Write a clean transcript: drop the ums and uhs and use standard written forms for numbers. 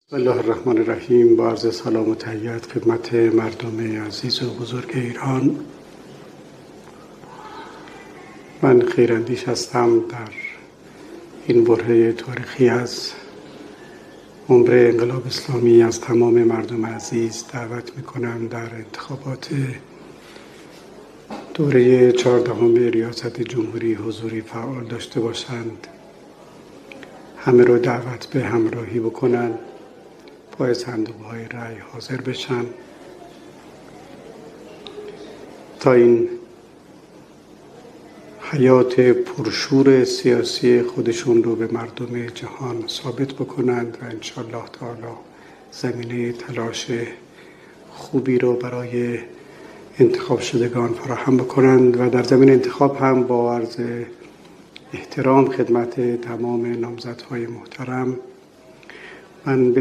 بسم الله الرحمن الرحیم. با عرض سلام و تحیت خدمت مردم عزیز و بزرگ ایران. من خیراندیش هستم. در این برهه تاریخی از عمر انقلاب اسلامی از تمام مردم عزیز دعوت میکنم در انتخابات دوره 14 ریاست جمهوری حضوری فعال داشته باشند. همه رو دعوت به همراهی بکنن، پای صندوق‌های رأی حاضر بشن تا این حیات پرشور سیاسی خودشون رو به مردم جهان ثابت بکنند و انشاءالله تعالی زمینه تلاش خوبی رو برای انتخاب شدگان فراهم بکنند. و در زمین انتخاب هم با عرض احترام خدمت تمام نامزدهای محترم، من